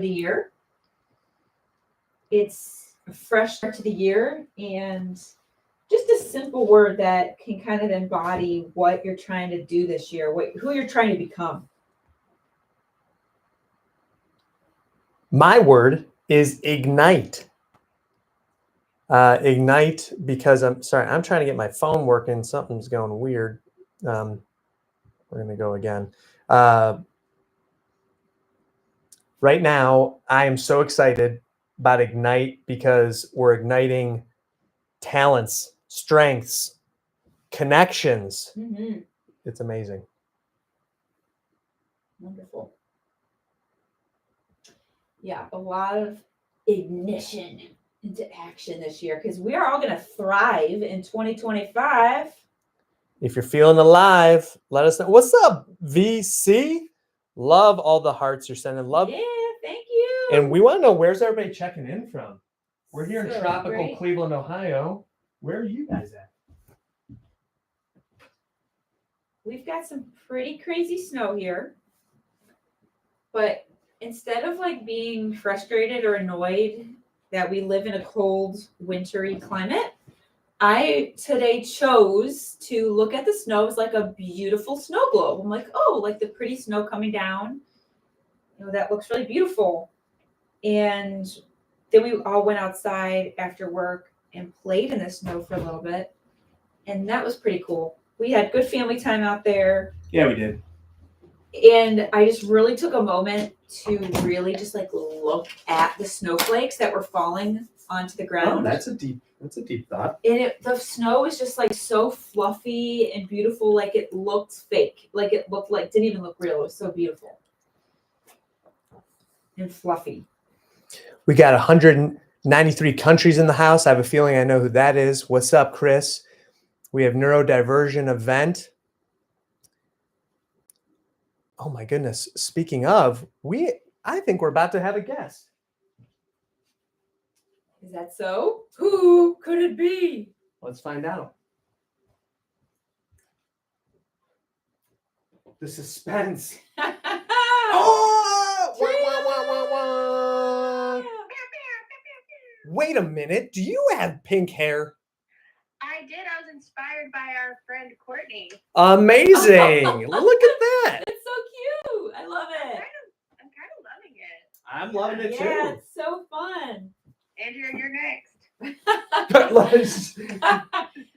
the year. It's a fresh start to the year, and just a simple word that can kind of embody what you're trying to do this year, who you're trying to become. My word is ignite. Ignite, because I'm trying to get my phone working. Something's going weird. We're going to go again. Right now, I am so excited about Ignite because we're igniting talents, strengths, connections. Mm-hmm. It's amazing. Wonderful. Yeah, a lot of ignition into action this year because we are all going to thrive in 2025. If you're feeling alive, let us know. What's up, VC? Love all the hearts you're sending. Love. Yeah, thank you. And we want to know, where's everybody checking in from? We're here in So tropical great. Cleveland, Ohio. Where are you guys at? We've got some pretty crazy snow here. But instead of like being frustrated or annoyed that we live in a cold, wintry climate, I today chose to look at the snow as like a beautiful snow globe. I'm like, oh, like the pretty snow coming down. You know, that looks really beautiful. And then we all went outside after work and played in the snow for a little bit. And that was pretty cool. We had good family time out there. Yeah, we did. And I just really took a moment to really just like look at the snowflakes that were falling onto the ground. Oh, that's a deep thought. And the snow was just like so fluffy and beautiful. Like it looked fake. Like it looked like, didn't even look real. It was so beautiful and fluffy. We got 193 countries in the house. I have a feeling I know who that is. What's up, Chris? We have neurodiversion event. Oh my goodness. Speaking of, I think we're about to have a guest. Is that so? Who could it be? Let's find out. The suspense. Oh! Wah, wah, wah, wah, wah. Wait a minute. Do you have pink hair? I did. I was inspired by our friend Courtney. Amazing. Look at that. It's so cute. I love it. I'm kind of loving it. I'm loving it Yeah, too. it's so fun. Andrea, you're next.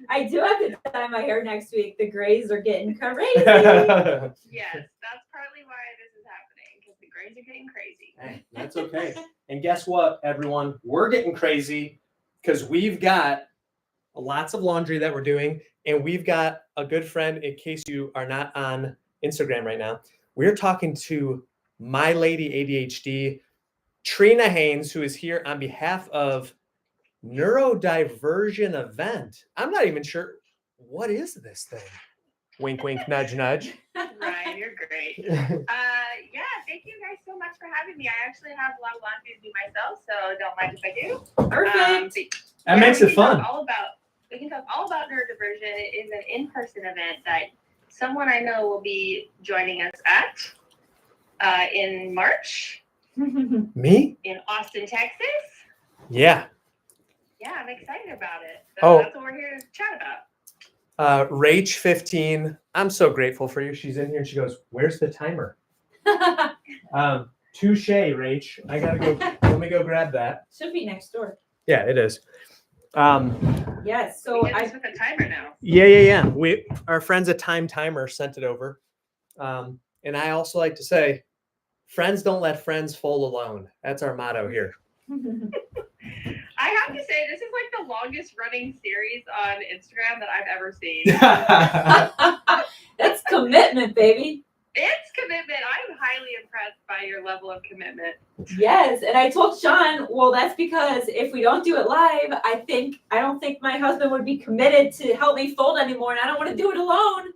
I do have to dye my hair next week. The grays are getting crazy. Yes, that's partly why this is happening, because the grays are getting crazy. Hey, that's okay. And guess what, everyone? We're getting crazy because we've got lots of laundry that we're doing, and we've got a good friend, in case you are not on Instagram right now. We're talking to My Lady ADHD, Trina Haynes, who is here on behalf of Neurodiversion Event. I'm not even sure, what is this thing? Wink, wink, nudge, nudge. Ryan, you're great. Yeah, thank you guys so much for having me. I actually have a lot of laundry to do myself, so don't mind if I do. Perfect. That makes it fun. We can talk all about neurodiversion. It is an in-person event that someone I know will be joining us at in March. Me? In Austin, Texas. Yeah. Yeah, I'm excited about it. So that's what we're here to chat about. Rach15, I'm so grateful for you. She's in here and she goes, "Where's the timer?" Touche, Rach. I gotta go. Let me go grab that. Should be next door. Yeah, it is. Yes. So I with a timer now. Yeah. Our friends at Time Timer sent it over. And I also like to say, friends don't let friends fall alone. That's our motto here. I have to say, this is like the longest running series on Instagram that I've ever seen. That's commitment, baby. It's commitment. I'm highly impressed by your level of commitment. Yes, and I told Sean, well, that's because if we don't do it live, I don't think my husband would be committed to help me fold anymore, and I don't want to do it alone.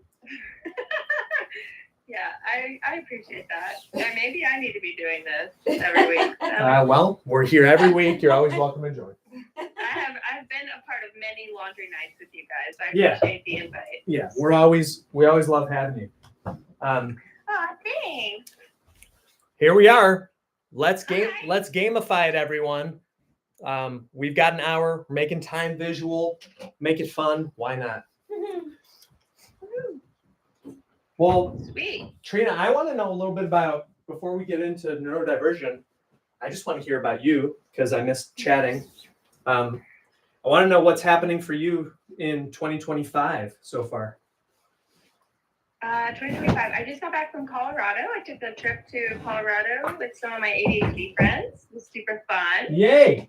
Yeah, I appreciate that. And maybe I need to be doing this every week. Well, we're here every week. You're always welcome to join. I've been a part of many laundry nights with you guys. I appreciate the invite. Yeah, we always love having you. Thanks. Here we are. let's gamify it, everyone. We've got an hour. We're making time visual, make it fun. Why not? Well, Sweet. Trina, I want to know a little bit about, before we get into neurodivergent, I just want to hear about you because I missed chatting. I want to know what's happening for you in 2025 so far. 2025. I just got back from Colorado. I took a trip to Colorado with some of my ADHD friends. It was super fun. Yay!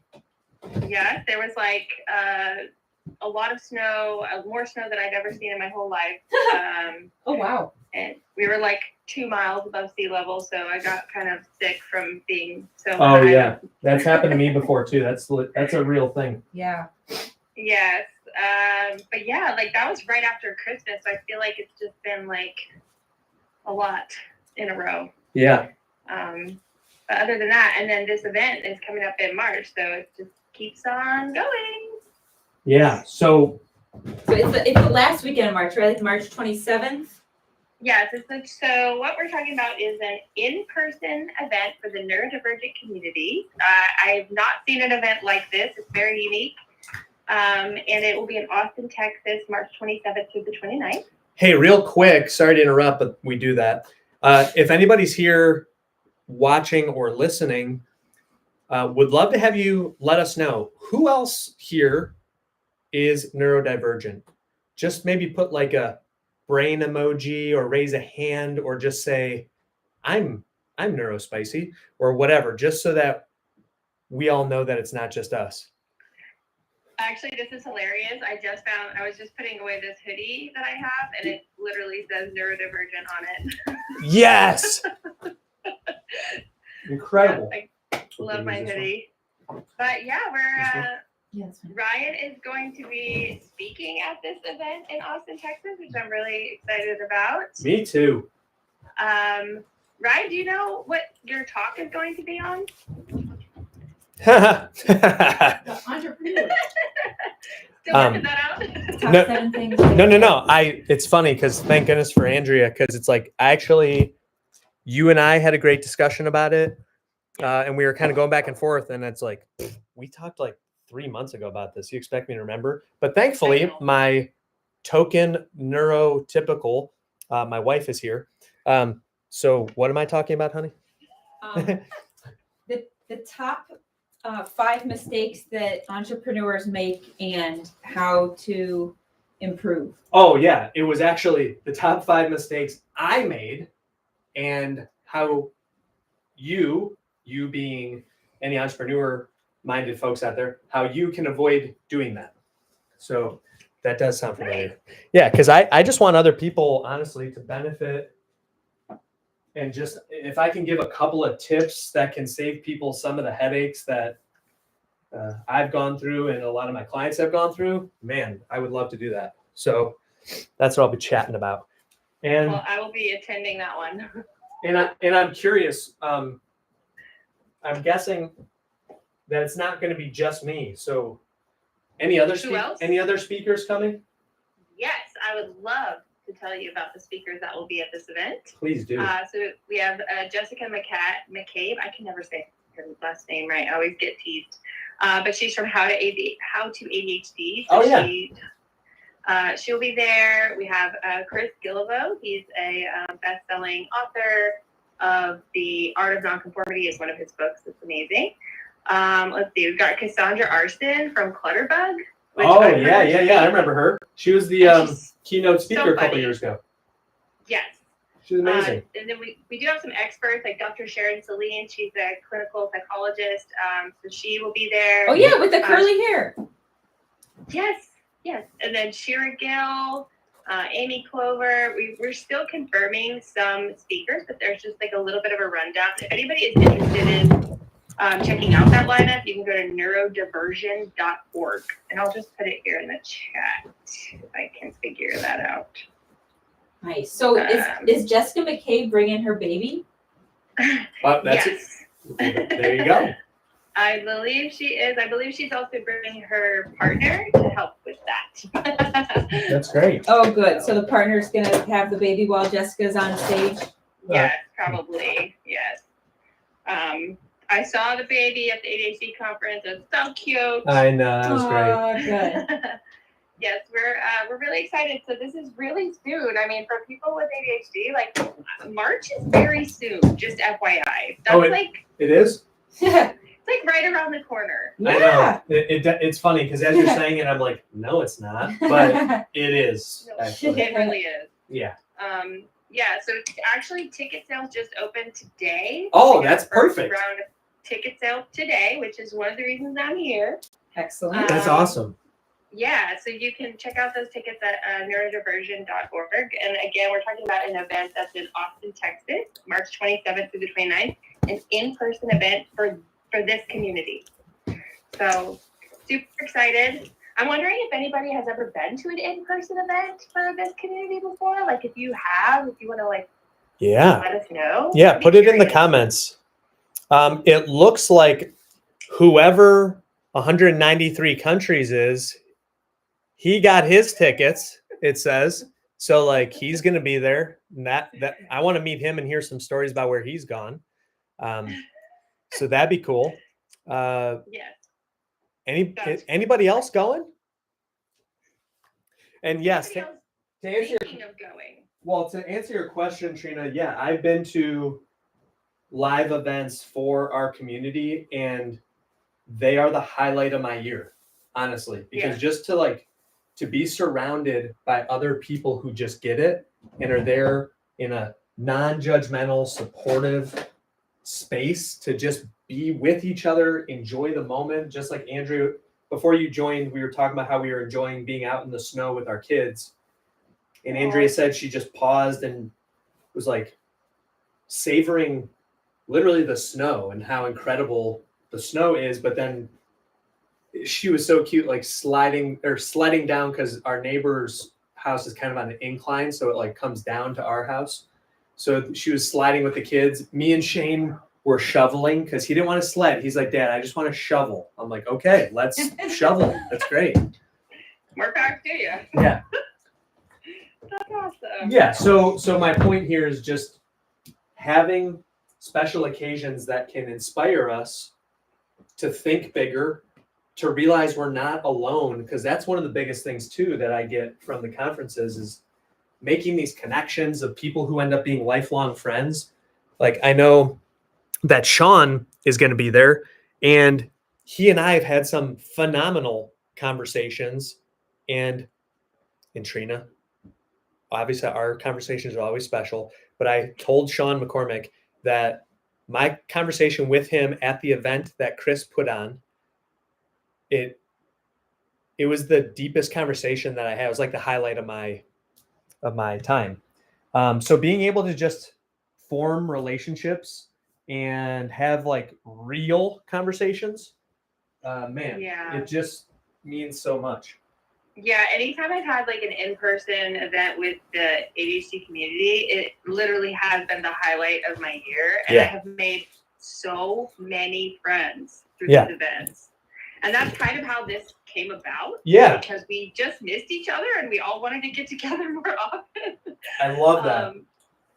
Yes, there was like a lot of snow, more snow than I'd ever seen in my whole life. Oh, wow. And we were like 2 miles above sea level, so I got kind of sick from being so Oh high. yeah, that's happened to me before too. That's a real thing. Yeah. Yes. But yeah, like that was right after Christmas, so I feel like it's just been like a lot in a row. Yeah. But other than that, and then this event is coming up in March, so it just keeps on going. Yeah. So it's the last weekend of March, right? Like March 27th. Yes, so what we're talking about is an in-person event for the neurodivergent community. I have not seen an event like this. It's very unique. And it will be in Austin, Texas, March 27th through the 29th. hey, real quick, sorry to interrupt, but we do that. If anybody's here watching or listening, would love to have you let us know who else here is neurodivergent. Just maybe put like a brain emoji or raise a hand or just say, I'm neurospicy or whatever, just so that we all know that it's not just us. Actually, this is hilarious. I was just putting away this hoodie that I have, and it literally says neurodivergent on it. Yes. Incredible. Yeah, I love my hoodie. But yeah, Ryan is going to be speaking at this event in Austin, Texas, which I'm really excited about. Me too. Ryan, do you know what your talk is going to be on? The entrepreneur. Still working that out? Top No. 7 things. No. It's funny because thank goodness for Andrea, because it's like you and I had a great discussion about it, and we were kind of going back and forth, and it's like we talked like 3 months ago about this. You expect me to remember? But thankfully, my token neurotypical, my wife is here. So what am I talking about, honey? The top 5 mistakes that entrepreneurs make and how to improve. Oh yeah, it was actually the top 5 mistakes I made, and how you being any entrepreneur-minded folks out there, how you can avoid doing that. So that does sound familiar. Yeah, because I just want other people, honestly, to benefit. And just if I can give a couple of tips that can save people some of the headaches that I've gone through and a lot of my clients have gone through, man, I would love to do that. So that's what I'll be chatting about. And Well, I will be attending that one. and I'm curious. I'm guessing that it's not going to be just me. So any other speakers coming? Yes, I would love to tell you about the speakers that will be at this event. Please do. So we have Jessica McCabe. I can never say her last name right. I always get teased. But she's from How to ADHD. So Oh, yeah. She'll be there. We have Chris Gillivo. He's a best-selling author of The Art of Nonconformity is one of his books. It's amazing. Let's see. We've got Cassandra Arson from Clutterbug. Oh, yeah. I remember her. She was the keynote speaker a couple years ago. Yes. She's amazing. And then we do have some experts like Dr. Sharon Celine. She's a clinical psychologist. So she will be there. Oh yeah, with the curly hair. Yes. And then Shira Gill, Amy Clover. We're still confirming some speakers, but there's just like a little bit of a rundown. If anybody is interested in checking out that lineup, you can go to neurodiversion.org. And I'll just put it here in the chat if I can figure that out. Nice. So is Jessica McCabe bringing her baby? That's yes. it. There you go. I believe she is. I believe she's also bringing her partner to help with that. That's great. Oh, good. So the partner's going to have the baby while Jessica's on stage? Yes, probably. Yes. I saw the baby at the ADHD conference. It's so cute. I know, that was great. Aw, good. Yes, we're really excited. So this is really soon. I mean, for people with ADHD, like March is very soon. Just FYI, that's It is? it's like right around the corner. I know. It's funny because as you're saying it, I'm like, no, it's not. But it is, actually. It really is. Yeah. Yeah. So actually, ticket sales just opened today. Oh, We got that's our first perfect. Round of ticket sales today, which is one of the reasons I'm here. Excellent. That's awesome. Yeah, so you can check out those tickets at neurodiversion.org. And again, we're talking about an event that's in Austin, Texas, March 27th through the 29th, an in-person event for this community. So super excited. I'm wondering if anybody has ever been to an in-person event for this community before. Like if you have, if you want to let us know. Yeah, I'd be put it in the curious. comments. It looks like whoever 193 countries is, he got his tickets, it says. So like he's gonna be there. And that I want to meet him and hear some stories about where he's gone. So that'd be cool. Yes. Anybody else going? And yes, Anybody else to answer thinking of going? well, to answer your question, Trina, yeah, I've been to live events for our community and they are the highlight of my year, honestly, because just to be surrounded by other people who just get it and are there in a non-judgmental, supportive space to just be with each other, enjoy the moment. Just like Andrew, before you joined, we were talking about how we were enjoying being out in the snow with our kids. And Andrea said she just paused and was like savoring literally the snow and how incredible the snow is. But then she was so cute, like sledding down because our neighbor's house is kind of on an incline. So it like comes down to our house. So she was sliding with the kids. Me and Shane were shoveling because he didn't want to sled. He's like, Dad, I just want to shovel. I'm like, okay, let's shovel. That's great. More power to you. Yeah. That's awesome. Yeah. So my point here is just having special occasions that can inspire us to think bigger, to realize we're not alone, because that's one of the biggest things too that I get from the conferences is making these connections of people who end up being lifelong friends. Like I know that Sean is going to be there and he and I have had some phenomenal conversations, and Trina, obviously our conversations are always special, but I told Sean McCormick that my conversation with him at the event that Chris put on, it was the deepest conversation that I had. It was like the highlight of my time. So being able to just form relationships and have like real conversations, it just means so much. Yeah, anytime I've had like an in-person event with the ADHD community, it literally has been the highlight of my year. And I have made so many friends through these events. And that's kind of how this came about. Yeah. Because we just missed each other and we all wanted to get together more often. I love that.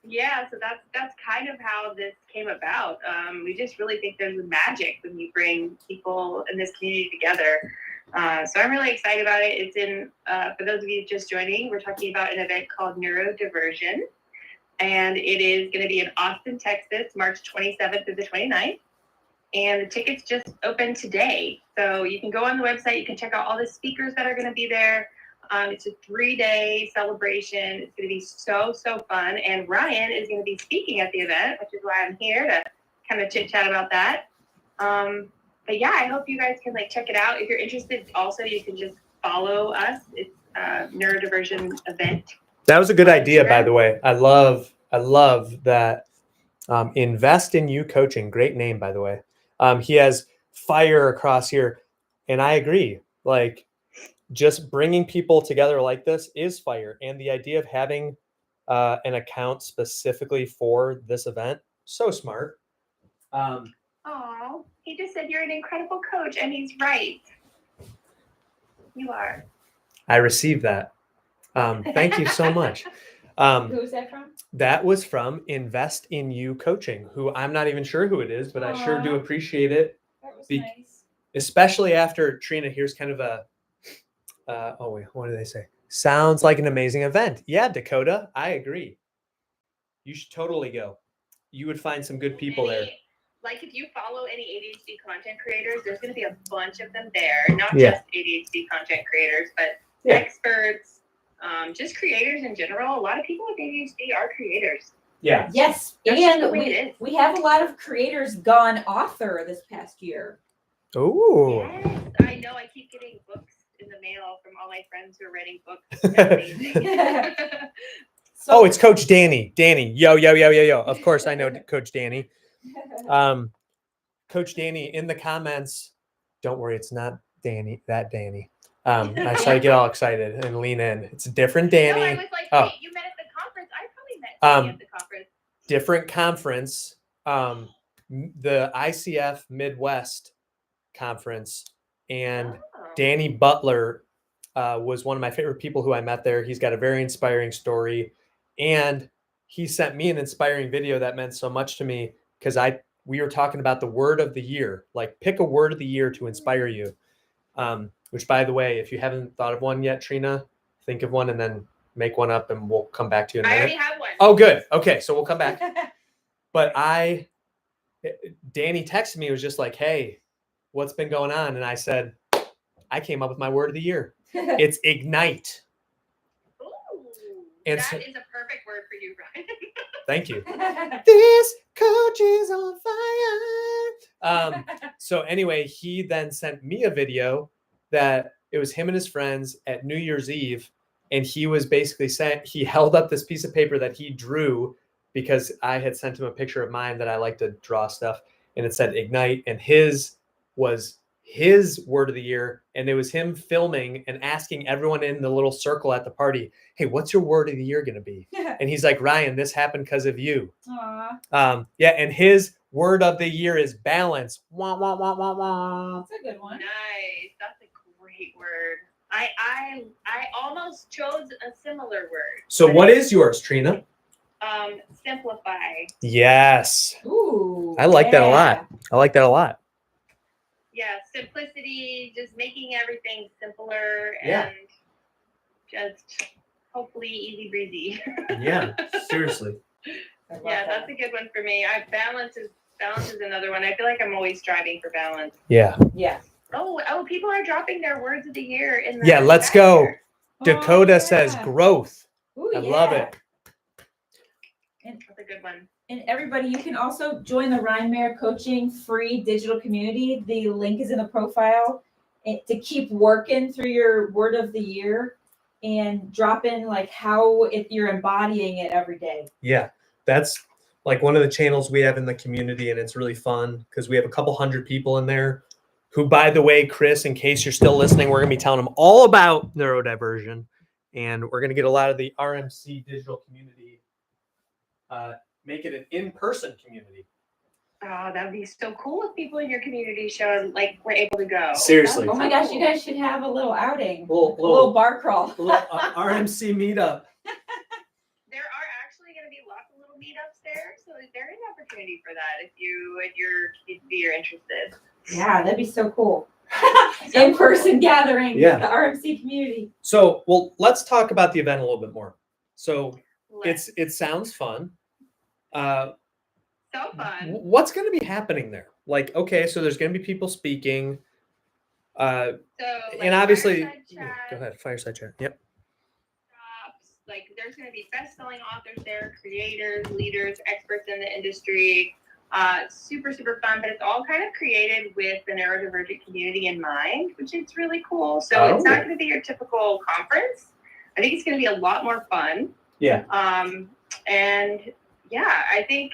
Yeah, so that's kind of how this came about. We just really think there's magic when you bring people in this community together. So I'm really excited about it. It's in, for those of you just joining, we're talking about an event called Neurodiversion. And it is going to be in Austin, Texas, March 27th through the 29th. And the tickets just opened today. So you can go on the website. You can check out all the speakers that are going to be there. It's a 3-day celebration. It's going to be so, so fun. And Ryan is going to be speaking at the event, which is why I'm here to kind of chit chat about that. But yeah, I hope you guys can like check it out. If you're interested, also you can just follow us. It's Neurodiversion event. That was a good idea, by the way. I love that. Invest in You Coaching. Great name, by the way. He has fire across here, and I agree. Like, just bringing people together like this is fire, and the idea of having an account specifically for this event, so smart. Oh, he just said you're an incredible coach, and he's right. You are. I received that. Thank you so much. Who was that from? That was from Invest in You Coaching, who I'm not even sure who it is, but I sure do Aw. appreciate it, That was Be- nice. especially after Trina. Here's kind of a, oh wait, what do they say? Sounds like an amazing event. Yeah, Dakota, I agree. You should totally go. You would find some good people there. Like if you follow any ADHD content creators, there's going to be a bunch of them there. Not Yeah. just ADHD content creators, but Yeah. experts, just creators in general. A lot of people with ADHD are creators. Yeah. Yes, That's just the and way it is. we have a lot of creators gone author this past year. Oh. Yes, I know. I keep getting books in the mail from all my friends who are writing books. It's amazing. So, Oh, it's Coach Danny. Danny. Yo, yo, yo, yo, yo. Of course I know Coach Danny. Coach Danny in the comments. Don't worry, it's not Danny, that Danny. I saw you get all excited and lean in. It's a different No, Danny. I was like, Oh. wait, you met at the conference. I probably met Danny at the conference. Different conference. The ICF Midwest conference. And Danny Butler was one of my favorite people who I met there. He's got a very inspiring story. And he sent me an inspiring video that meant so much to me because we were talking about the word of the year. Like pick a word of the year to inspire you. Which, by the way, if you haven't thought of one yet, Trina, think of one and then make one up and we'll come back to you in a I minute. already have one. Oh, good. Okay, so we'll come back. But Danny texted me, was just like, hey, what's been going on? And I said, I came up with my word of the year. It's ignite. Ooh, And that so- is a perfect word for you, Ryan. Thank you. This coach is on fire. So anyway, he then sent me a video that it was him and his friends at New Year's Eve. And he was basically saying, he held up this piece of paper that he drew because I had sent him a picture of mine that I like to draw stuff. And it said ignite. And his was his word of the year. And it was him filming and asking everyone in the little circle at the party, hey, what's your word of the year going to be? And he's like, Ryan, this happened because of you. Aw, Yeah. And his word of the year is balance. Wah, wah, wah, wah, wah. that's a good one. Nice. That's a great word. I almost chose a similar word. So what is yours, Trina? Simplify. Yes. Ooh, I like that a lot. I like that a lot. Yeah, simplicity, just making everything simpler Yeah. and just hopefully easy breezy. Yeah, seriously. I love Yeah, that. that's a good one for me. Balance is another one. I feel like I'm always striving for balance. Yeah. Yeah. Oh, people are dropping their words of the year in the Yeah, let's chat go. here. Dakota Oh, says yeah. growth. Ooh, I love yeah. it. That's a good one. And everybody, you can also join the Ryan Mayer Coaching free digital community. The link is in the profile to keep working through your word of the year and drop in like how you're embodying it every day. Yeah, that's like one of the channels we have in the community, and it's really fun because we have a couple hundred people in there who, by the way, Chris, in case you're still listening, we're going to be telling them all about neurodiversion, and we're going to get a lot of the RMC digital community, make it an in-person community. Oh, that would be so cool if people in your community showed like we're able to go. Seriously. Oh my gosh, you guys should have a little outing. A Little little bar crawl. RMC meetup. There are actually going to be lots of little meetups there, so there is opportunity for that if your community are interested. Yeah, that'd be so cool. In-person gathering. Yeah. The RMC community. So, well, let's talk about the event a little bit more. So Let's- it sounds fun. so fun. What's going to be happening there? Like, okay, so there's going to be people speaking. So And obviously, fireside chat, go ahead, fireside chat. Yep. workshops, like there's going to be best-selling authors there, creators, leaders, experts in the industry. Super fun, but it's all kind of created with the neurodivergent community in mind, which is really cool. So it's not going to be your typical conference. I think it's going to be a lot more fun. Yeah. And yeah, I think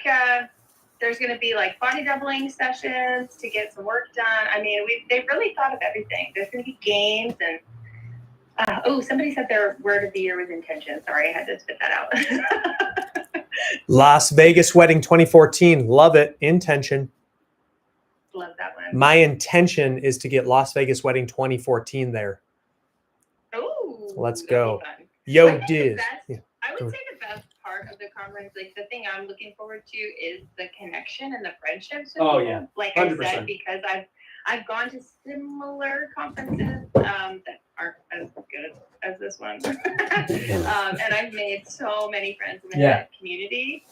there's going to be like body doubling sessions to get some work done. I mean, they've really thought of everything. There's going to be games and somebody said their word of the year was intention. Sorry, I had to spit that out. Las Vegas Wedding 2014. Love it. Intention. Love that one. My intention is to get Las Vegas Wedding 2014 there. Oh, Let's that'd be go. fun. I Yo, think the Diz. best- Yeah. I would say the best part of the conference, like the thing I'm looking forward to, is the connection and the friendships. With Oh, people. yeah. Like I 100%. said, because I've gone to similar conferences that aren't as good as this one, and I've made so many friends in the event community,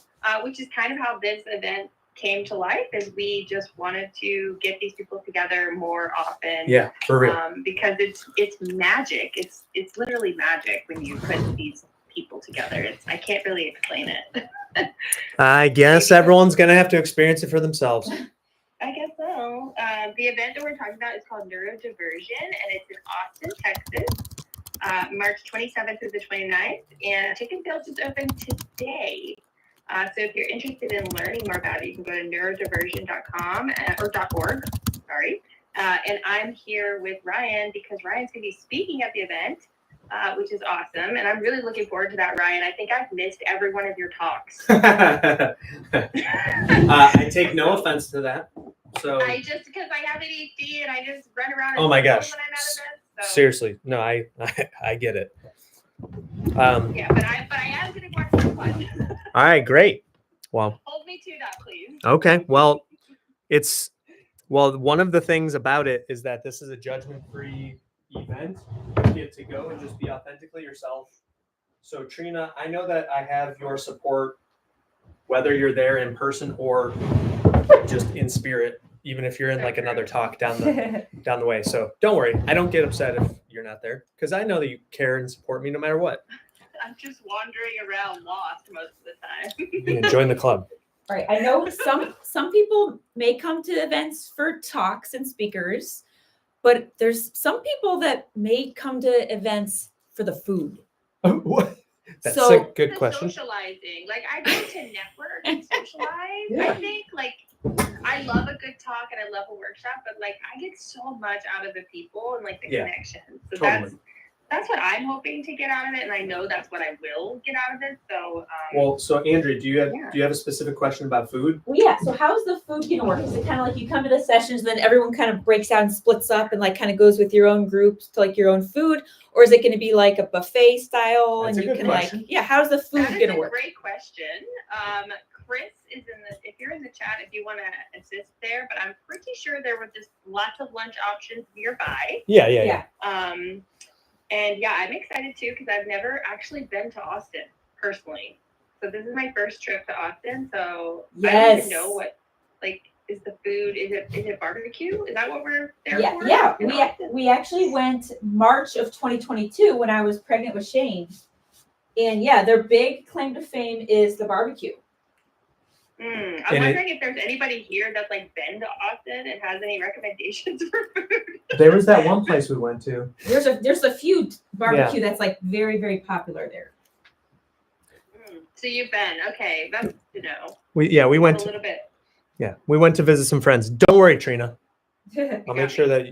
which is kind of how this event came to life. Is we just wanted to get these people together more often. Yeah, for real. Because it's magic. It's literally magic when you put these people together. I can't really explain it. I guess everyone's going to have to experience it for themselves. I guess so. The event that we're talking about is called Neurodiversion, and it's in Austin, Texas, March 27th through the 29th. And ticket sales is open today. So if you're interested in learning more about it, you can go to neurodiversion.com or .org. Sorry. And I'm here with Ryan because Ryan's going to be speaking at the event, which is awesome. And I'm really looking forward to that, Ryan. I think I've missed every one of your talks. I take no offense to that. So Because I have ADHD and I just run around. Oh my gosh. When I'm at events, so. Seriously, no, I get it. Yeah, but I am going to watch this one. All right, great. Well, Hold me to that, please. okay. Well, one of the things about it is that this is a judgment-free event. You get to go and just be authentically yourself. So Trina, I know that I have your support, whether you're there in person or just in spirit, even if you're in like another talk down the way. So don't worry. I don't get upset if you're not there because I know that you care and support me no matter what. I'm just wandering around lost most of the time. You can join the club. All right. I know some people may come to events for talks and speakers, but there's some people that may come to events for the food. What? That's So- a good The question. Socializing. Like I go to network and socialize. Yeah. I think I love a good talk and I love a workshop, but like I get so much out of the people and like the Yeah, connections. So totally. that's what I'm hoping to get out of it, and I know that's what I will get out of it. So Well, so Andrea, do you have a specific question about food? Well, yeah. So how's the food going to work? Is it kind of like you come to the sessions, then everyone kind of breaks out and splits up and like kind of goes with your own groups to like your own food? Or is it going to be like a buffet style? That's and a you good can question. like, yeah, how's the food that is going to a work? great question. Chris is if you're in the chat, if you want to assist there, but I'm pretty sure there were just lots of lunch options nearby. Yeah. And yeah, I'm excited too because I've never actually been to Austin personally. So this is my first trip to Austin. So I don't even know what is the food. Is it barbecue? Is that what we're there for? Yeah. in Austin? We actually went March of 2022 when I was pregnant with Shane. And yeah, their big claim to fame is the barbecue. I'm And wondering if there's anybody here that's like been to Austin and has any recommendations for food. There was that one place we went to. There's a few barbecue that's like very, very popular there. So you've been, okay, that's to know. We went A little bit. we went to visit some friends. Don't worry, Trina. Yeah. I'll make sure that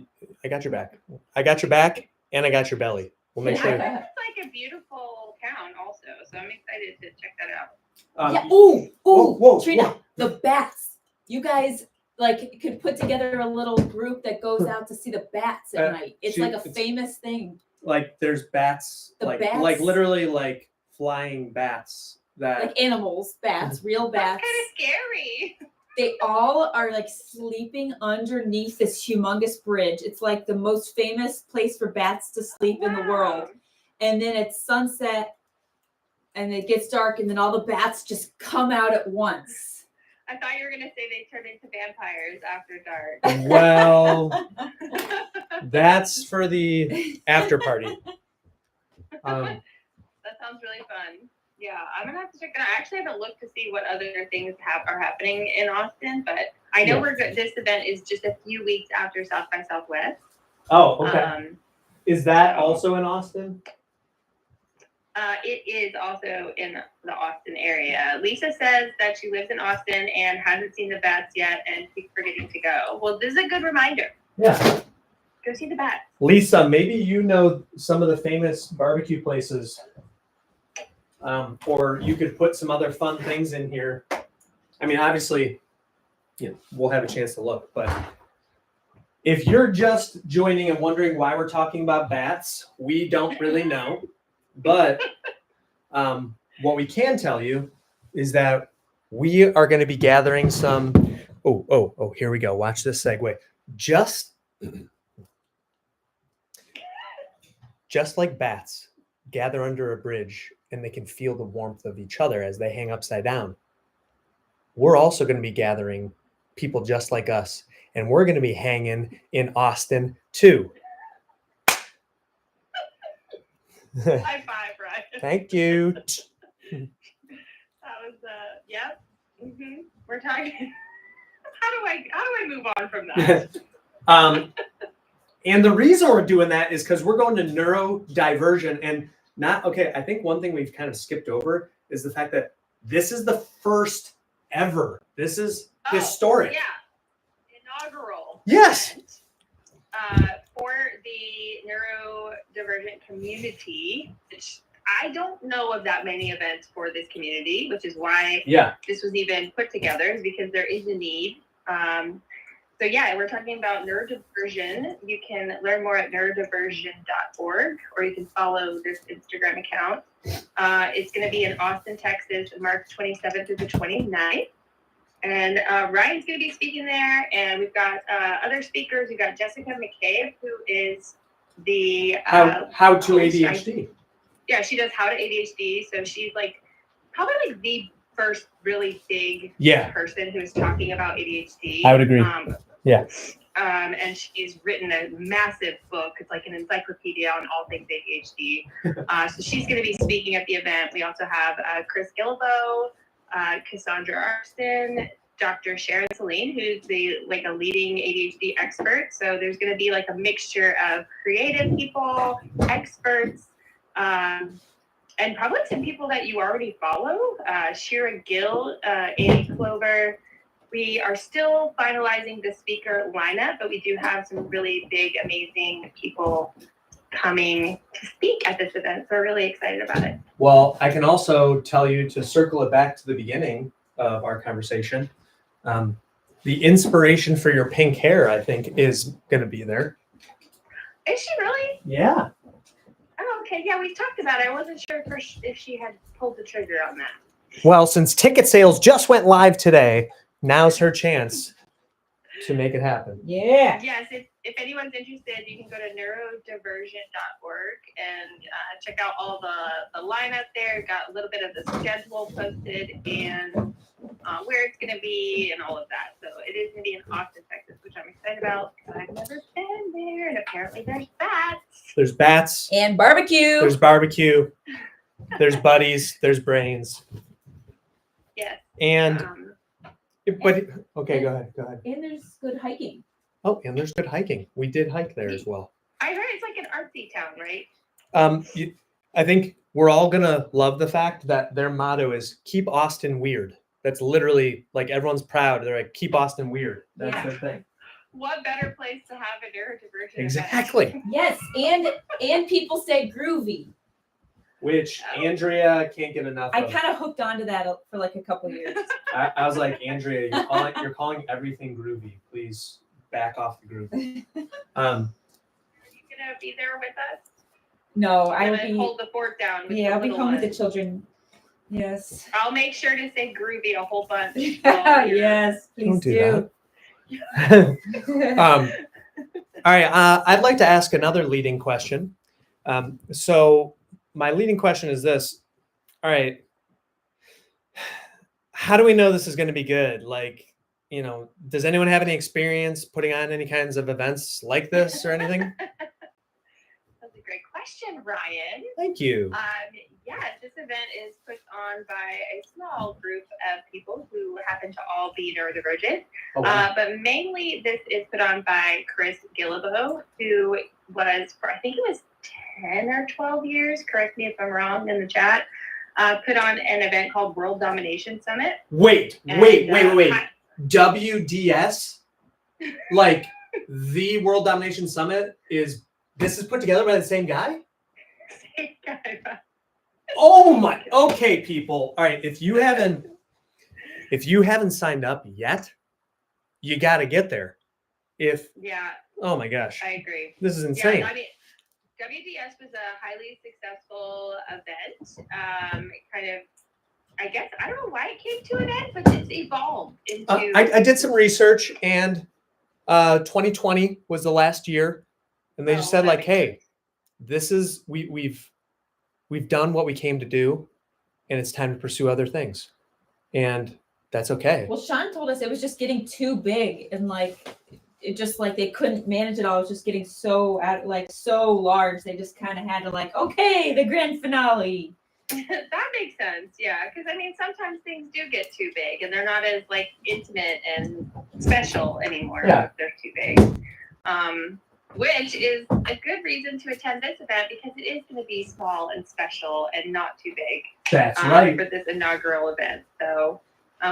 I got your back. I got your back and I got your belly. We'll make sure. It's like a beautiful town also, so I'm excited to check that out. Whoa, Trina, the bats. You guys like could put together a little group that goes out to see the bats at night. It's like a famous thing. Like there's bats, The like bats? literally like flying bats that Like animals, bats, real That's bats. kind of scary. They all are like sleeping underneath this humongous bridge. It's like the most famous place for bats to sleep in the world. And then it's sunset and it gets dark and then all the bats just come out at once. I thought you were gonna say they turn into vampires after dark. well, that's for the after party. That sounds really fun. Yeah, I'm gonna have to check that out. I actually haven't looked to see what other things are happening in Austin, but I know we're good. This event is just a few weeks after South by Southwest. Oh, okay. Is that also in Austin? It is also in the Austin area. Lisa says that she lives in Austin and hasn't seen the bats yet and keeps forgetting to go. Well, this is a good reminder. Yeah. Go see the bats. Lisa, maybe you know some of the famous barbecue places. Or you could put some other fun things in here. I mean, obviously, we'll have a chance to look, but if you're just joining and wondering why we're talking about bats, we don't really know. But what we can tell you is that we are going to be gathering some. Oh, here we go. Watch this segue. Just like bats gather under a bridge and they can feel the warmth of each other as they hang upside down. We're also going to be gathering people just like us, and we're going to be hanging in Austin too. High five, Ryan. Thank you. That was yeah. We're talking. How do I move on from that? And the reason we're doing that is because we're going to neurodiversion and not okay. I think one thing we've kind of skipped over is the fact that this is the first ever. This is historic. Yeah, inaugural. Yes. Event, for the neurodivergent community, which I don't know of that many events for this community, which is why this was even put together, is because there is a need. So yeah, we're talking about neurodiversion. You can learn more at neurodiversion.org, or you can follow this Instagram account. It's going to be in Austin, Texas, March 27th through the 29th. And Ryan's going to be speaking there. And we've got other speakers. We've got Jessica McCabe, who is the how to ADHD. Yeah, she does How to ADHD. So she's probably the first really big person who's talking about ADHD. I would agree. And she's written a massive book. It's like an encyclopedia on all things ADHD. So she's going to be speaking at the event. We also have Chris Gillibo, Cassandra Arston, Dr. Sharon Celine, who's a leading ADHD expert. So there's going to be a mixture of creative people, experts, and probably some people that you already follow. Shira Gill, Amy Clover. We are still finalizing the speaker lineup, but we do have some really big, amazing people coming to speak at this event. So we're really excited about it. Well, I can also tell you to circle it back to the beginning of our conversation. The inspiration for your pink hair, I think, is going to be there. Is she really? Yeah. Oh, okay. Yeah, we talked about it. I wasn't sure if she had pulled the trigger on that. Well, since ticket sales just went live today, now's her chance to make it happen. Yeah. Yes, if anyone's interested, you can go to neurodiversion.org and check out all the lineup there. Got a little bit of the schedule posted and where it's going to be and all of that. So it is going to be in Austin, Texas, which I'm excited about because I've never been there, and apparently there's bats. There's bats. And barbecue. There's barbecue. There's buddies. There's brains. Yes. And but okay, go ahead. And there's good hiking. Oh, and there's good hiking. We did hike there as well. I heard it's like an artsy town, right? I think we're all gonna love the fact that their motto is "Keep Austin Weird." That's literally everyone's proud. They're like, "Keep Austin weird." That's their thing. What better place to have a neurodivergent Exactly. event? Yes, and people say groovy. Which Andrea can't get enough I of. kind of hooked onto that for a couple years. I was like, Andrea, you're calling everything groovy. Please back off the groovy. Are you gonna be there with us? No, I will be. Hold the fort down. I'll be home with the children. Yes. I'll make sure to say groovy a whole bunch. Yes, please Don't do that. All right. I'd like to ask another leading question. So my leading question is this. All right. How do we know this is going to be good? Does anyone have any experience putting on any kinds of events like this or anything? That's a great question, Ryan. Thank you. Yes, this event is put on by a small group of people who happen to all be neurodivergent. Oh, wow. But mainly this is put on by Chris Gillibo, who was, for I think it was 10 or 12 years, correct me if I'm wrong in the chat, put on an event called World Domination Summit. Wait. WDS? The World Domination Summit is put together by the same guy? Same guy. Oh my, okay, people. All right, if you haven't signed up yet, you got to get there. Oh my gosh. I agree. This is insane. Yeah, WDS was a highly successful event. Kind of, I guess, I don't know why it came to an end, but it's evolved into. I did some research, and 2020 was the last year, and they just said, that like, makes hey, sense. this is we've done what we came to do, and it's time to pursue other things, and that's okay. Well, Sean told us it was just getting too big, and like it just like they couldn't manage it all. It was just getting so so large. They just kind of had to like, okay, the grand finale. That makes sense, yeah. Because I mean, sometimes things do get too big, and they're not as like intimate and special anymore. Yeah. If they're too big. Which is a good reason to attend this event because it is going to be small and special and not too big. That's right. For this inaugural event. So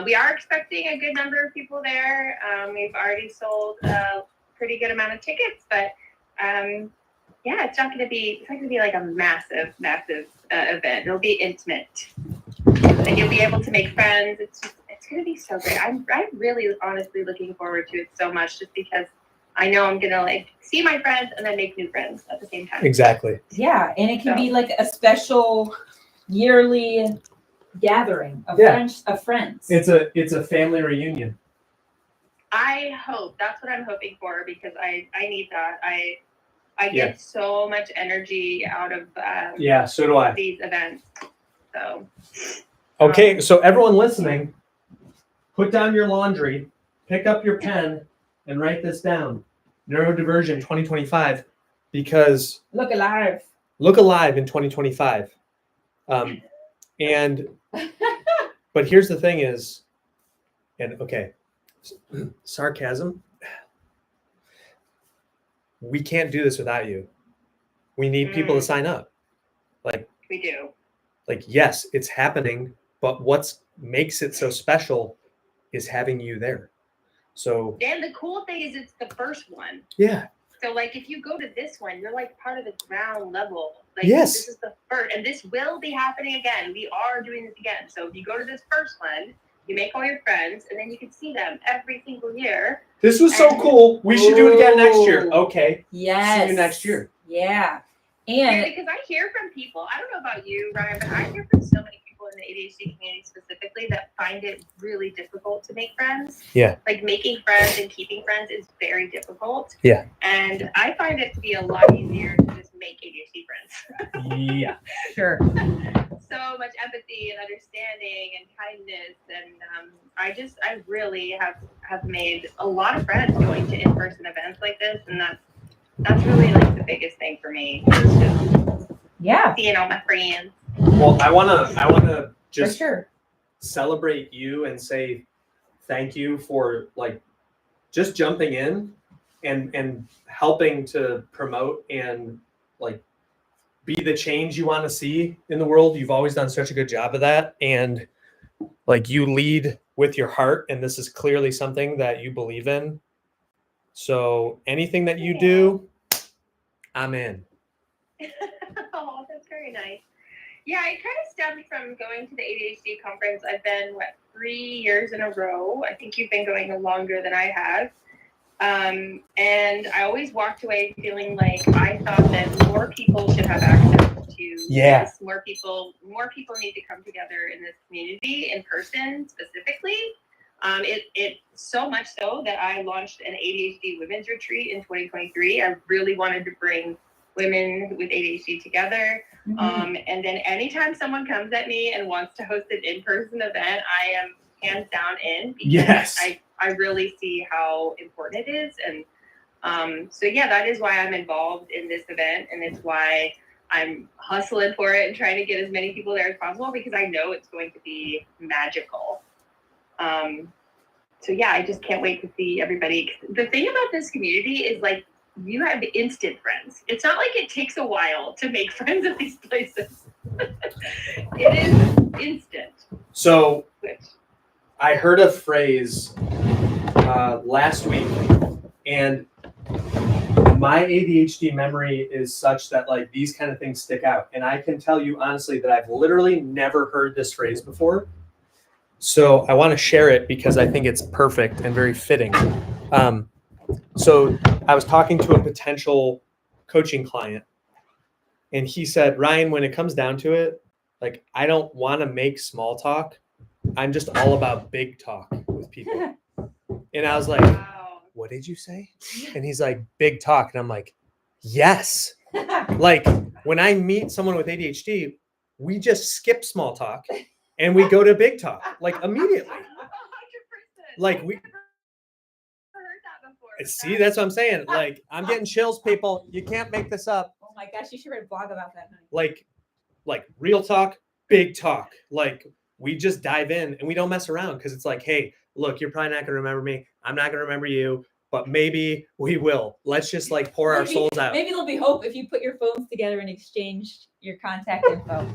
we are expecting a good number of people there. We've already sold a pretty good amount of tickets, but yeah, it's not going to be like a massive event. It'll be intimate, and you'll be able to make friends. It's going to be so great. I'm really honestly looking forward to it so much, just because I know I'm going to like see my friends and then make new friends at the same time. Exactly. Yeah, and it can be like a special yearly gathering of friends. It's a family reunion. I hope that's what I'm hoping for, because I need that. I get so much energy out of So do I. these events. So Okay, so everyone listening, put down your laundry, pick up your pen, and write this down. Neurodiversion 2025, because Look alive in 2025. And but here's the thing is, and okay, sarcasm. We can't do this without you. We need people to sign up. Like we do. Like, yes, it's happening, but what makes it so special is having you there. So, and the cool thing is it's the first one. Yeah. So like if you go to this one, you're like part of the ground level. Like Yes. This is the first, and this will be happening again. We are doing this again. So if you go to this first one, you make all your friends, and then you can see them every single year. This was so cool. We should do it again next year. Okay. Yes. See you next year. Yeah. Yeah, And because I hear from people, I don't know about you, Ryan, but I hear from so many people in the ADHD community specifically that find it really difficult to make friends. Yeah. Like making friends and keeping friends is very difficult. Yeah. And I find it to be a lot easier to just make ADHD friends. Yeah. sure. So much empathy and understanding and kindness, and I really have made a lot of friends going to in-person events like this, and that's really like the biggest thing for me. Is just seeing all my friends. Well, I wanna just For sure. celebrate you and say thank you for like just jumping in and helping to promote and like be the change you want to see in the world. You've always done such a good job of that, and like you lead with your heart, and this is clearly something that you believe in. So anything that you do, I'm in. Oh, that's very nice. Yeah, it kind of stemmed from going to the ADHD conference. I've been 3 years in a row. I think you've been going longer than I have. And I always walked away feeling like I thought that more people should have access to this. More people need to come together in this community in person specifically. It so much so that I launched an ADHD women's retreat in 2023. I really wanted to bring women with ADHD together. Mm-hmm. And then anytime someone comes at me and wants to host an in-person event, I am hands down in, because I really see how important it is. And so yeah, that is why I'm involved in this event, and it's why I'm hustling for it and trying to get as many people there as possible, because I know it's going to be magical. So yeah, I just can't wait to see everybody. The thing about this community is like you have instant friends. It's not like it takes a while to make friends at these places. It is instant. So I heard a phrase last week, and my ADHD memory is such that like these kind of things stick out. And I can tell you honestly that I've literally never heard this phrase before. So I want to share it because I think it's perfect and very fitting. So I was talking to a potential coaching client, And he said, Ryan, when it comes down to it, like, I don't want to make small talk. I'm just all about big talk with people. And I was like, Wow. what did you say? And he's like, big talk. And I'm like, yes. Like, when I meet someone with ADHD, we just skip small talk and we go to big talk, like, immediately. 100%. Like, we I've never heard that before. see, that's what I'm saying. Like, I'm getting chills, people. You can't make this up. Oh my gosh, you should write a blog about that. Like real talk, big talk. Like, we just dive in and we don't mess around, because it's like, hey, look, you're probably not going to remember me. I'm not going to remember you, but maybe we will. Let's just like pour our souls out. Maybe there'll be hope if you put your phones together and exchange your contact info.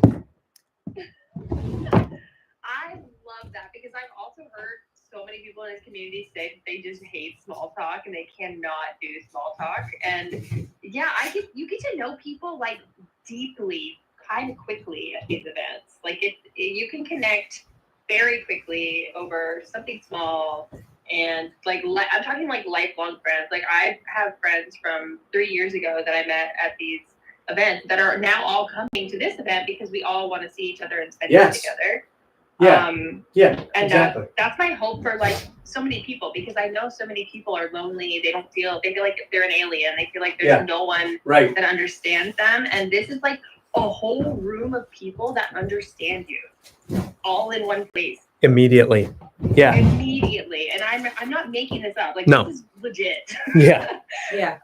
I love that, because I've also heard so many people in this community say that they just hate small talk and they cannot do small talk. And yeah, you get to know people like deeply, kind of quickly at these events. Like, you can connect very quickly over something small, and like I'm talking like lifelong friends. Like, I have friends from 3 years ago that I met at these events that are now all coming to this event because we all want to see each other and spend time together. Yeah. Yeah. And Exactly. that's my hope for like so many people, because I know so many people are lonely. They feel like they're an alien. They feel like there's no one that understands them. And this is like a whole room of people that understand you, all in one place. Immediately. Yeah. Immediately. And I'm not making this up. Like, No. this is legit. Yeah. Yeah.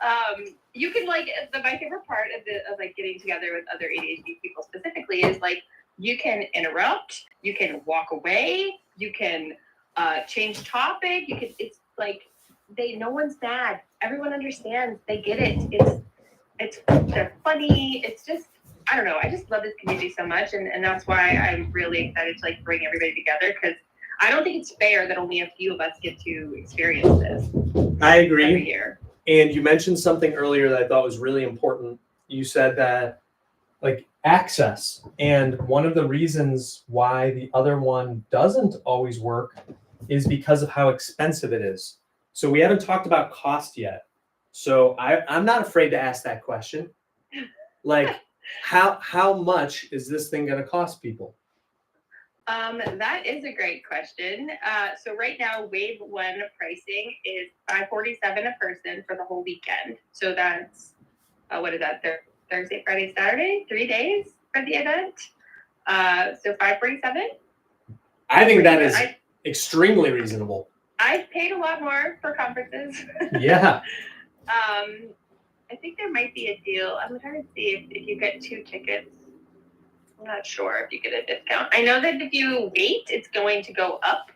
You can like, my favorite part of like getting together with other ADHD people specifically is like, you can interrupt, you can walk away, you can change topic, it's like, no one's mad. Everyone understands. They get it. They're funny. It's just, I don't know. I just love this community so much. And that's why I'm really excited to like bring everybody together, because I don't think it's fair that only a few of us get to experience this. I agree. Every year. And you mentioned something earlier that I thought was really important. You said that, like, access. And one of the reasons why the other one doesn't always work is because of how expensive it is. So we haven't talked about cost yet. So I'm not afraid to ask that question. Like, how much is this thing going to cost people? That is a great question. So right now, wave one pricing is $547 a person for the whole weekend. So that's, what is that? Thursday, Friday, Saturday, 3 days for the event. So $547. I think that is extremely reasonable. I've paid a lot more for conferences. Yeah. I think there might be a deal. I'm trying to see if you get 2 tickets. I'm not sure if you get a discount. I know that if you wait, it's going to go up.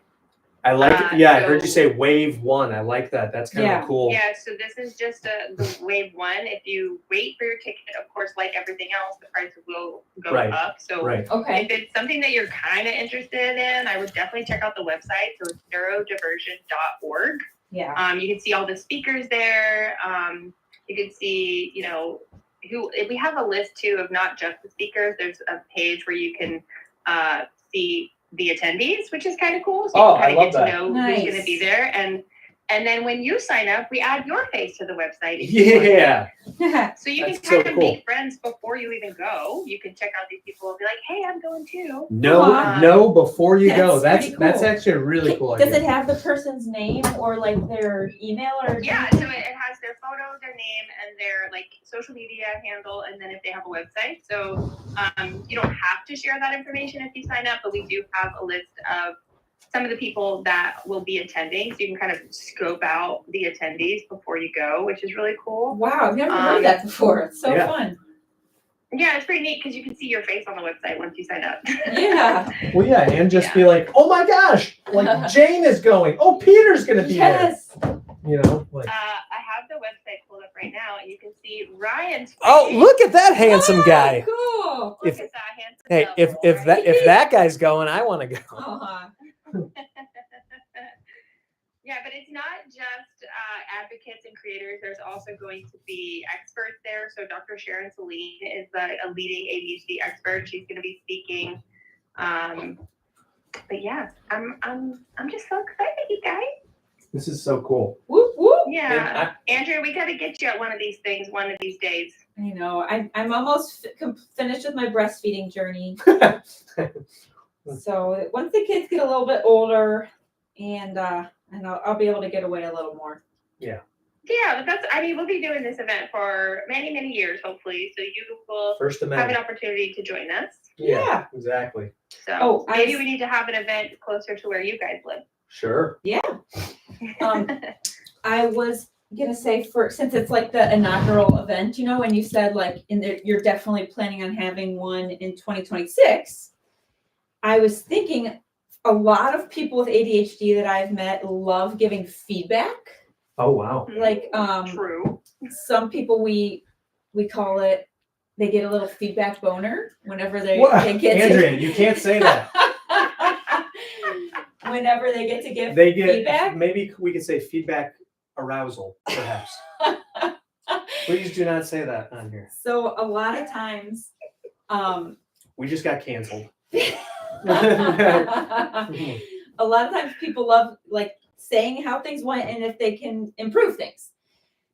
I like it. Yeah, I heard you say wave one. I like that. That's kind of cool. Yeah, so this is just the wave one. If you wait for your ticket, of course, like everything else, the price will go up. So if it's something that you're kind of interested in, I would definitely check out the website. So it's neurodivergent.org. Yeah. You can see all the speakers there. You can see, if we have a list too of not just the speakers. There's a page where you can see the attendees, which is kind of cool. So you can kind of get to know who's going to be there. And then when you sign up, we add your face to the website. Yeah. So you can kind of make friends before you even go. You can check out these people and be like, hey, I'm going too. No, before you go. That's That's actually a really cool idea. Does it have the person's name or like their email or? Yeah, so it has their photo, their name, and their like social media handle, and then if they have a website. So you don't have to share that information if you sign up, but we do have a list of some of the people that will be attending, so you can kind of scope out the attendees before you go, which is really cool. Wow, I've never heard that before. It's so fun. Yeah, it's pretty neat because you can see your face on the website once you sign up. Yeah. Well, yeah, and just be like, oh my gosh, like Jane is going. Oh, Peter's going to be there. You know, like. I have the website pulled up right now, and you can see Ryan's face. Oh, look at that handsome guy. Cool. Look at that handsome. Hey, if that guy's going, I want to go. Uh-huh. Yeah, but it's not just advocates and creators. There's also going to be experts there. So Dr. Sharon Celine is a leading ADHD expert. She's going to be speaking. But yeah, I'm just so excited, you guys. This is so cool. Whoop, whoop. Yeah, Andrew, we got to get you at one of these things one of these days. I know. I'm almost finished with my breastfeeding journey. So once the kids get a little bit older, and I'll be able to get away a little more. Yeah, but we'll be doing this event for many, many years, hopefully. So you will First have an Amendment. opportunity to join us. Yeah. Exactly. So maybe we need to have an event closer to where you guys live. Sure. Yeah. I was gonna say, since it's like the inaugural event, and you said like you're definitely planning on having one in 2026. I was thinking a lot of people with ADHD that I've met love giving feedback. Oh wow. Like True. Some people we call it, they get a little feedback boner whenever they get Andrea, you can't say that. Whenever they get to give feedback. Maybe we could say feedback arousal, perhaps. Please do not say that on here. So a lot of times, we just got canceled. a lot of times people love like saying how things went and if they can improve things.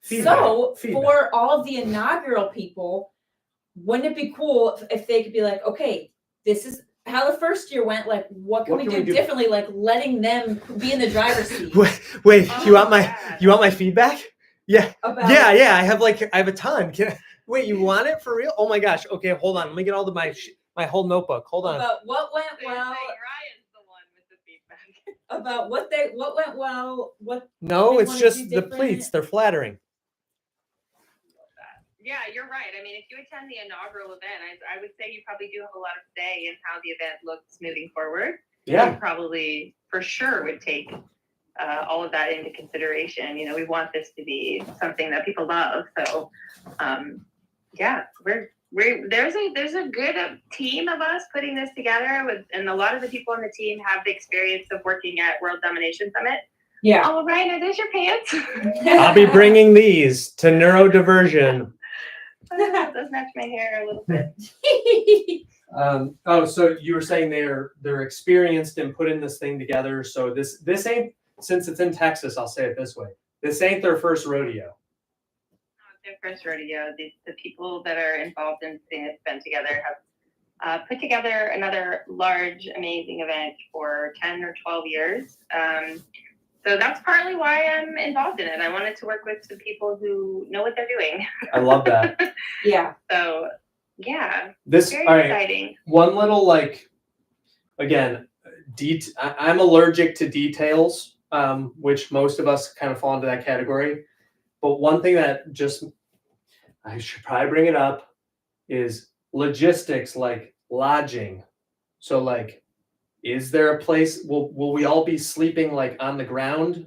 Feedback. For all of the inaugural people, wouldn't it be cool if they could be like, okay, this is how the first year went, like what can we do differently, like letting them be in the driver's seat. Wait, you want my feedback? Yeah. Yeah, I have a ton. Wait, you want it for real? Oh my gosh. Okay, hold on. Let me get all my whole notebook. Hold on. About what went well. Ryan's the one with the feedback. About what went well, No, it's just the pleats. They're flattering. Yeah, you're right. I mean, if you attend the inaugural event, I would say you probably do have a lot of say in how the event looks moving forward. Yeah. You probably, for sure, would take all of that into consideration. We want this to be something that people love. So, yeah, there's a good team of us putting this together and a lot of the people on the team have the experience of working at World Domination Summit. Yeah. Oh, Ryan, are those your pants? I'll be bringing these to neurodiversion. Those match my hair a little bit. So you were saying they're experienced in putting this thing together. So this ain't, since it's in Texas, I'll say it this way. This ain't their first rodeo. Their first rodeo. The people that are involved in putting this event together have put together another large, amazing event for 10 or 12 years. So that's partly why I'm involved in it. I wanted to work with some people who know what they're doing. I love that. Yeah. So, yeah. This very exciting. One little again, I'm allergic to details, which most of us kind of fall into that category. But one thing that I should probably bring it up is logistics, like lodging. So is there a place, will we all be sleeping on the ground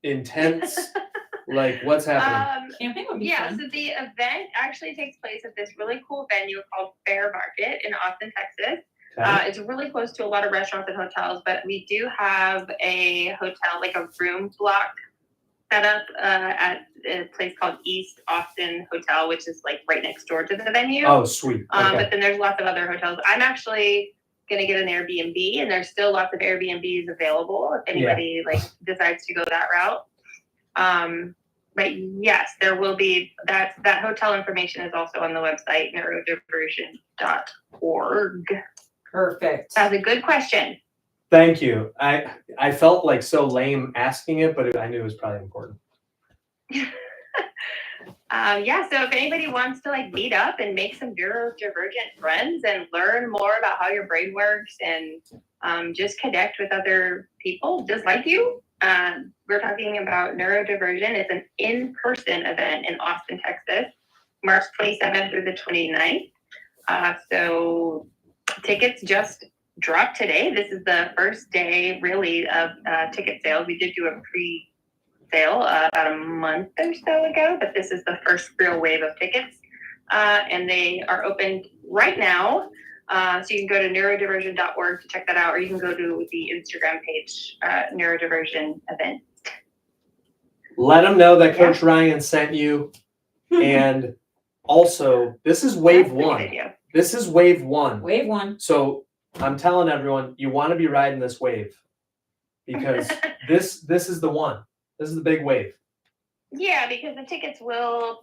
in tents? What's happening? Camping would be fun. So the event actually takes place at this really cool venue called Fair Market in Austin, Texas. Okay. It's really close to a lot of restaurants and hotels, but we do have a hotel, a room block set up at a place called East Austin Hotel, which is right next door to the venue. Oh, sweet. Okay. But then there's lots of other hotels. I'm actually going to get an Airbnb, and there's still lots of Airbnbs available if anybody decides to go that route. But yes, there will be that hotel information is also on the website neurodiversion.org. Perfect. That's a good question. Thank you. I felt so lame asking it, but I knew it was probably important. So if anybody wants to meet up and make some neurodivergent friends and learn more about how your brain works and just connect with other people just like you, we're talking about neurodiversion. It's an in-person event in Austin, Texas, March 27th through the 29th. So tickets just dropped today. This is the first day really of ticket sales. We did do a pre-sale about a month or so ago, but this is the first real wave of tickets. And they are open right now. So you can go to neurodiversion.org to check that out, or you can go to the Instagram page, Neurodiversion Event. Let them know that Coach Ryan sent you. And also, this is wave one. This is wave one. Wave one. So I'm telling everyone, you want to be riding this wave because this is the one. This is the big wave. Yeah, because the tickets will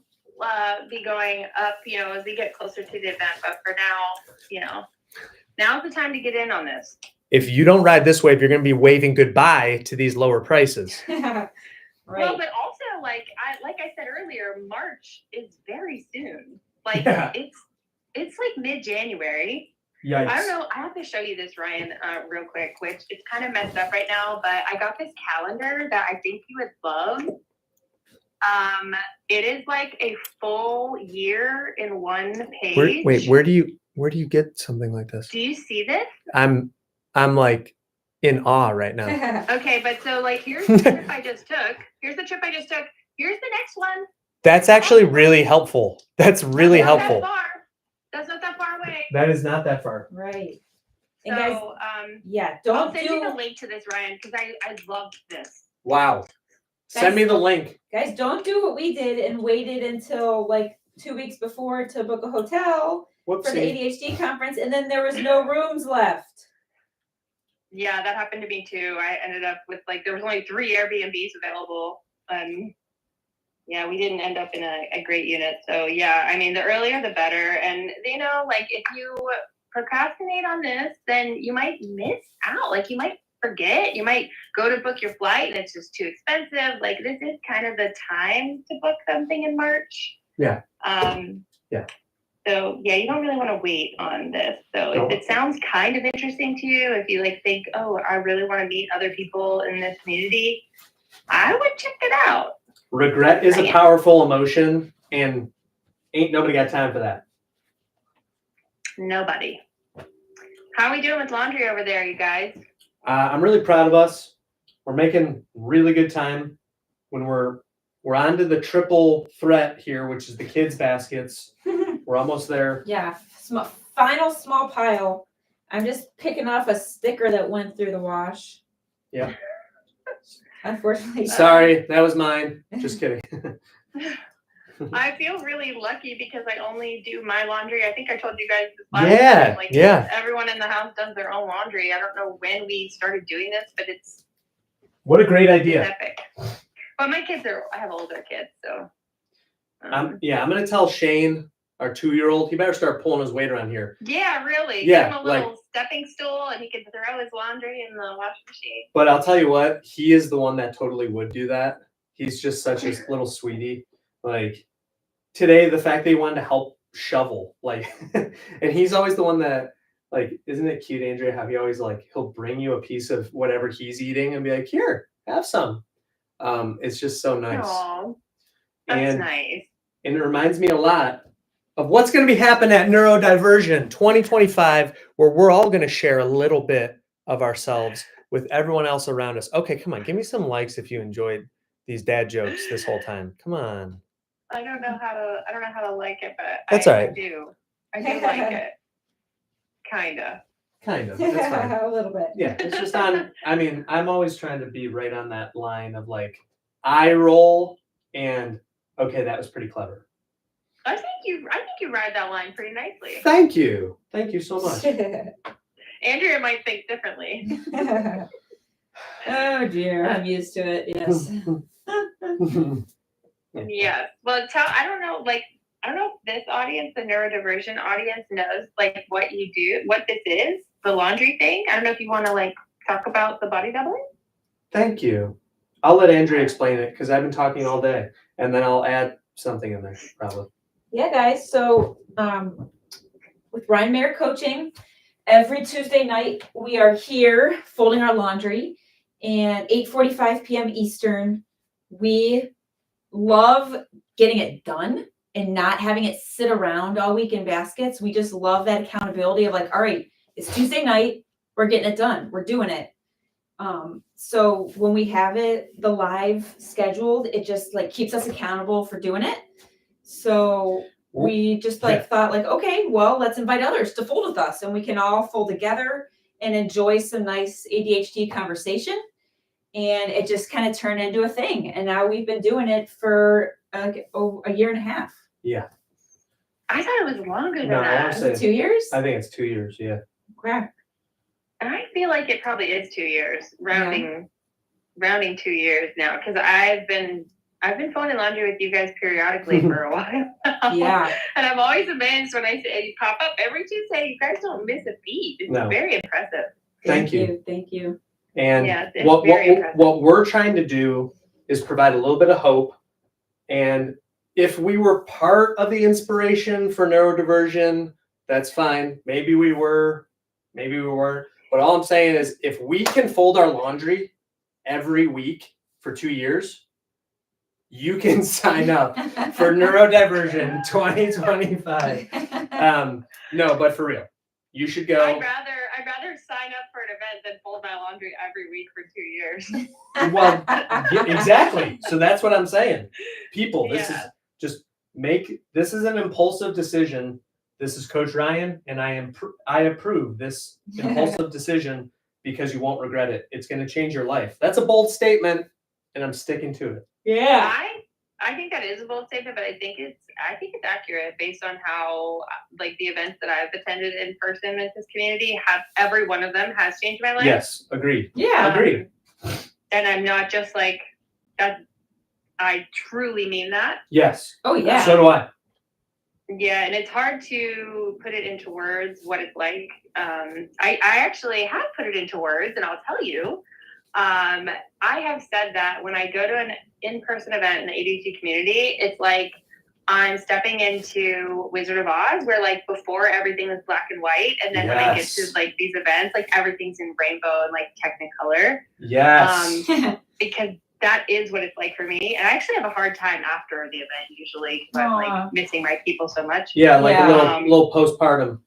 be going up, as we get closer to the event. But for now, now's the time to get in on this. If you don't ride this wave, you're going to be waving goodbye to these lower prices. Right. Well, but also like I said earlier, March is very soon. Like Yeah. it's like mid-January. Yikes. I don't know. I have to show you this, Ryan, real quick, which it's kind of messed up right now, but I got this calendar that I think you would love. It is like a full year in one page. Wait, where do you get something like this? Do you see this? I'm like in awe right now. Okay, but so like here's the trip I just took. Here's the trip I just took. Here's the next one. That's actually really helpful. That's really That's not helpful. that far. That's not that far away. That is not that far. Right. So, And guys, yeah, I'll don't send you the do link to this, Ryan, because I loved this. Wow. Send me the link. guys, don't do what we did and waited until like 2 weeks before to book a hotel for the Whoopsie. ADHD conference, and then there was no rooms left. Yeah, that happened to me too. I ended up with there was only 3 Airbnbs available. Yeah, we didn't end up in a great unit. So yeah, I mean, the earlier the better. And if you procrastinate on this, then you might miss out. Like you might forget. You might go to book your flight and it's just too expensive. Like this is kind of the time to book something in March. Yeah. Yeah. So yeah, you don't really want to wait on this. So if it sounds kind of interesting to you, if you think, oh, I really want to meet other people in this community, I would check it out. Regret is a powerful emotion, and ain't nobody got time for that. Nobody. How are we doing with laundry over there, you guys? I'm really proud of us. We're making really good time. When we're on to the triple threat here, which is the kids' baskets. We're almost there. Yeah, final small pile. I'm just picking off a sticker that went through the wash. Yeah. Unfortunately. Sorry, that was mine. Just kidding. I feel really lucky because I only do my laundry. I think I told you guys this last time. Yeah. Everyone in the house does their own laundry. I don't know when we started doing this, but it's What a great idea. epic. But my kids I have older kids, so. I'm going to tell Shane, our 2-year-old, he better start pulling his weight around here. Yeah, really. Yeah, Give him a little stepping stool and he can throw his laundry in the washing machine. But I'll tell you what, he is the one that totally would do that. He's just such a little sweetie. Today, the fact that he wanted to help shovel, and he's always the one that, isn't it cute, Andrea, how he always, he'll bring you a piece of whatever he's eating and be like, here, have some. It's just so nice. Aww, that's nice. And it reminds me a lot of what's going to be happening at Neurodiversion 2025, where we're all going to share a little bit of ourselves with everyone else around us. Okay, come on, give me some likes if you enjoyed these dad jokes this whole time. Come on. I don't know how to like it, but That's all right. I do like it. Kinda. That's fine. A little bit. Yeah, it's just I'm always trying to be right on that line of eye roll and okay, that was pretty clever. I think you ride that line pretty nicely. Thank you so much. Andrea might think differently. Oh dear, I'm used to it. Yes. Yes. Well, I don't know if this audience, the neurodiversion audience, knows what you do, what this is, the laundry thing. I don't know if you want to talk about the body doubling. Thank you. I'll let Andrea explain it because I've been talking all day, and then I'll add something in there probably. Yeah, guys. So with Ryan Mayer Coaching, every Tuesday night we are here folding our laundry, and 8:45 p.m. Eastern. We love getting it done and not having it sit around all week in baskets. We just love that accountability of all right, it's Tuesday night, we're getting it done, we're doing it. So when we have it, the live scheduled, it just keeps us accountable for doing it. So we just thought okay, well, let's invite others to fold with us and we can all fold together and enjoy some nice ADHD conversation. And it just kind of turned into a thing. And now we've been doing it for a year and a half. Yeah. I thought it was longer than that. Is it 2 years? I think it's 2 years, yeah. Crap. I feel like it probably is 2 years, rounding 2 years now, because I've been I've been folding laundry with you guys periodically for a while now. Yeah. And I'm always amazed when I say you pop up every Tuesday. You guys don't miss a beat. It's No. very impressive. Thank you. Thank you. And Yeah, it's what very impressive. what we're trying to do is provide a little bit of hope. And if we were part of the inspiration for neurodiversion, that's fine. Maybe we were, maybe we weren't. But all I'm saying is if we can fold our laundry every week for 2 years, you can sign up for Neurodiversion 2025. No, but for real, you should go. I'd rather sign up for an event than fold my laundry every week for 2 years. Well, yeah, exactly. So that's what I'm saying. People, this is just this is an impulsive decision. This is Coach Ryan, and I approve this impulsive decision because you won't regret it. It's going to change your life. That's a bold statement, and I'm sticking to it. Yeah. I think that is a bold statement, but I think it's accurate based on how like the events that I've attended in person with this community every one of them has changed my life. Yes, agreed. Yeah. Agreed. And I'm not just like that. I truly mean that. Yes. Oh yeah. So do I. Yeah, and it's hard to put it into words what it's like. I actually have put it into words, and I'll tell you. I have said that when I go to an in-person event in the ADHD community, it's like I'm stepping into Wizard of Oz, where like before everything was black and white, and then when I get to like these events, like everything's in rainbow and like Technicolor. Yes. Because that is what it's like for me, and I actually have a hard time after the event usually because I'm like missing my people so much. Yeah, like a little postpartum.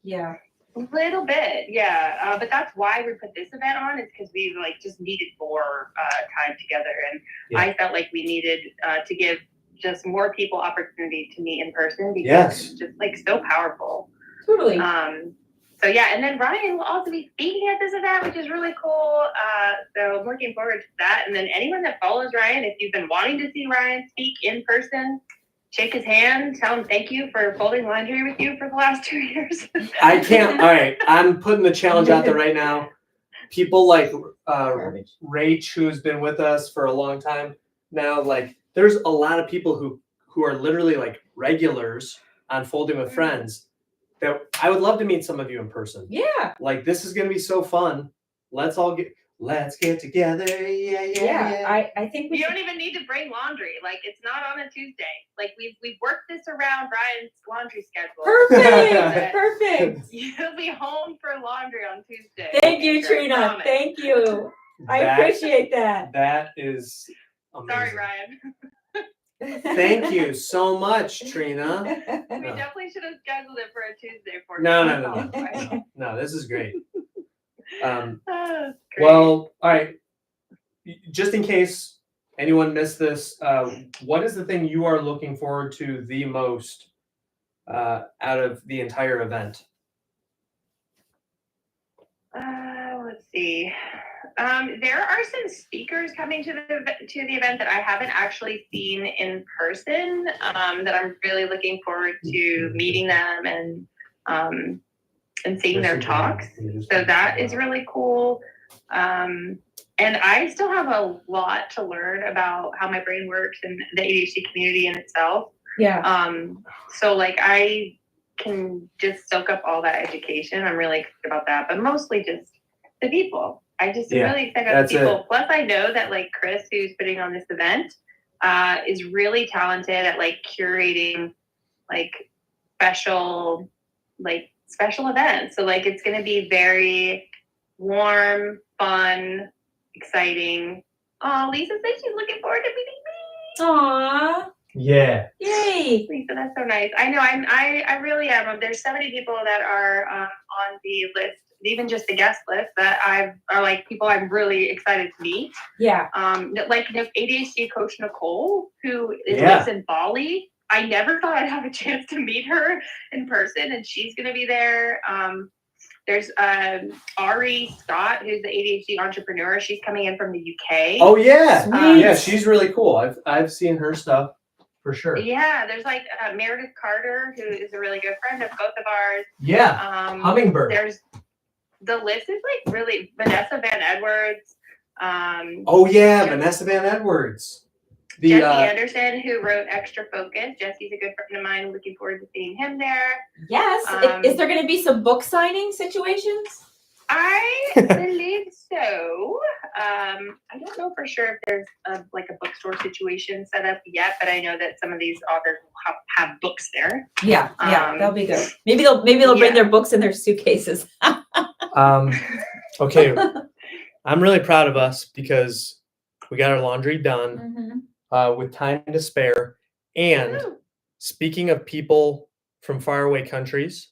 Yeah. A little bit, yeah. But that's why we put this event on, is because we like just needed more time together, and I felt like we needed to give just more people opportunity to meet in person because it's just like so powerful. Totally. So yeah, and then Ryan will also be speaking at this event, which is really cool. So I'm looking forward to that. And then anyone that follows Ryan, if you've been wanting to see Ryan speak in person, shake his hand, tell him thank you for folding laundry with you for the last 2 years. I can't. All right, I'm putting the challenge out there right now. People like Rach, who's been with us for a long time now, like there's a lot of people who are literally like regulars on Folding with Friends that I would love to meet some of you in person. Yeah. Like this is gonna be so fun. Let's get together. Yeah. I think you don't even need to bring laundry. Like it's not on a Tuesday. Like we've worked this around Ryan's laundry schedule. Perfect. Perfect. You'll be home for laundry on Tuesday. Thank you, Trina. Thank you. I appreciate that. That is amazing. Sorry, Ryan. Thank you so much, Trina. We definitely should have scheduled it for a Tuesday for No. No, this is great. Great. Well, all right. Just in case anyone missed this, what is the thing you are looking forward to the most out of the entire event? Let's see. There are some speakers coming to the event that I haven't actually seen in person. That I'm really looking forward to meeting them and seeing their talks. So that is really cool. And I still have a lot to learn about how my brain works and the ADHD community in itself. Yeah. So like I can just soak up all that education. I'm really excited about that, but mostly just the people. I just am really excited about the people. Plus I know that like Chris, who's putting on this event, is really talented at like curating like special events. So like it's going to be very warm, fun, exciting. Oh, Lisa said she's looking forward to meeting me. Aww. Yeah. Yay. Lisa, that's so nice. I know. I really am. There's so many people that are on the list, even just the guest list, that are like people I'm really excited to meet. Yeah. Like ADHD Coach Nicole, who lives in Bali. I never thought I'd have a chance to meet her in person, and she's going to be there. There's Ari Scott, who's the ADHD entrepreneur. She's coming in from the UK. Oh yeah, yeah, she's really cool. I've seen her stuff for sure. Yeah, there's like Meredith Carter, who is a really good friend of both of ours. Yeah, Hummingbird. The list is like really Vanessa Van Edwards. Oh yeah, Vanessa Van Edwards. Jesse Anderson, who wrote Extra Focus. Jesse's a good friend of mine. Looking forward to seeing him there. Yes. Is there going to be some book signing situations? I believe so. I don't know for sure if there's a bookstore situation set up yet, but I know that some of these authors will have books there. Yeah, that'll be good. Maybe they'll bring their books in their suitcases. Okay, I'm really proud of us because we got our laundry done with time to spare. And speaking of people from faraway countries,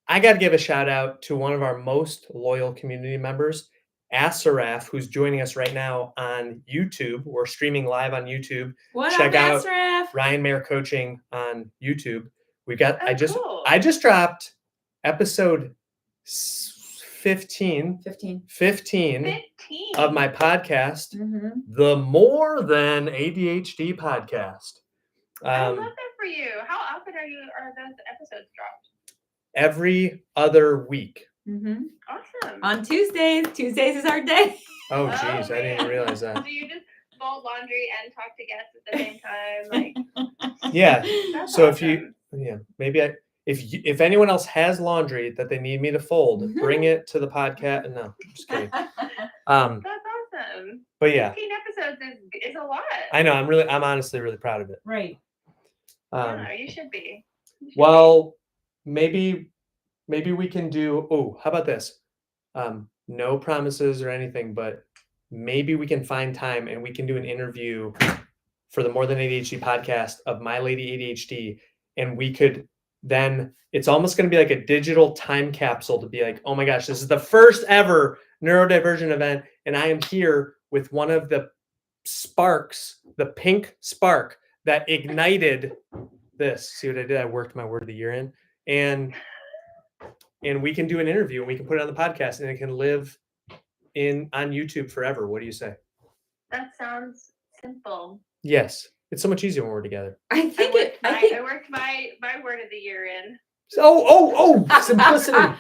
I got to give a shout out to one of our most loyal community members, Asaraf, who's joining us right now on YouTube. We're streaming live on YouTube. Check out Asaraf? Ryan Mayer Coaching on YouTube. We got. Cool. I just dropped episode 15 of my podcast, the More Than ADHD podcast. I love that for you. How often are those episodes dropped? Every other week. Awesome. On Tuesdays. Tuesdays is our day. Oh, geez. I didn't even realize that. So you just fold laundry and talk to guests at the same time? Yeah. That's So awesome. if anyone else has laundry that they need me to fold, bring it to the podcast. No, I'm just kidding. That's awesome. But yeah. 15 episodes is a lot. I know. I'm honestly really proud of it. Right. You should be. Maybe we can do, how about this? No promises or anything, but maybe we can find time and we can do an interview for the More Than ADHD podcast of My Lady ADHD. And we could then, it's almost going to be like a digital time capsule to be like, oh my gosh, this is the first ever neurodivergent event. And I am here with one of the sparks, the pink spark that ignited this. See what I did? I worked my word of the year in. And we can do an interview and we can put it on the podcast and it can live on YouTube forever. What do you say? That sounds simple. Yes. It's so much easier when we're together. I worked my word of the year in. Simplicity.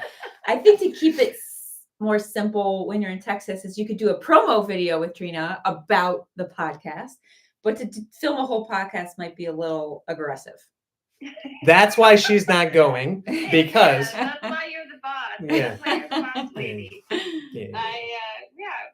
I think to keep it more simple when you're in Texas is you could do a promo video with Trina about the podcast, but to film a whole podcast might be a little aggressive. That's why she's not going, because that's why you're the boss. Yeah. That's why you're the boss lady. Yeah.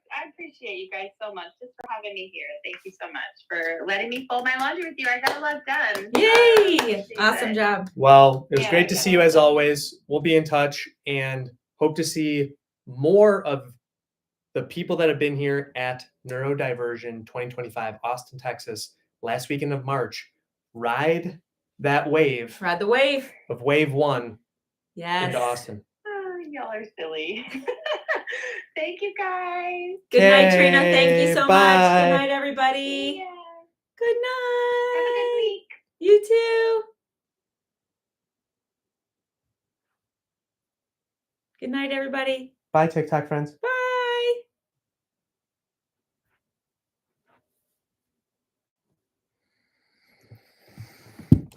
I appreciate you guys so much just for having me here. Thank you so much for letting me fold my laundry with you. I got a lot done. Yay! Awesome job. Well, it was great to see you as always. We'll be in touch and hope to see more of the people that have been here at Neurodiversion 2025, Austin, Texas, last weekend of March. Ride the wave of wave one into Austin. Oh, y'all are silly. Thank you guys. Good night, Trina. Thank you so much. Good night, everybody. Yeah. Good night. Have a good week. You too. Good night, everybody. Bye, TikTok friends. Bye.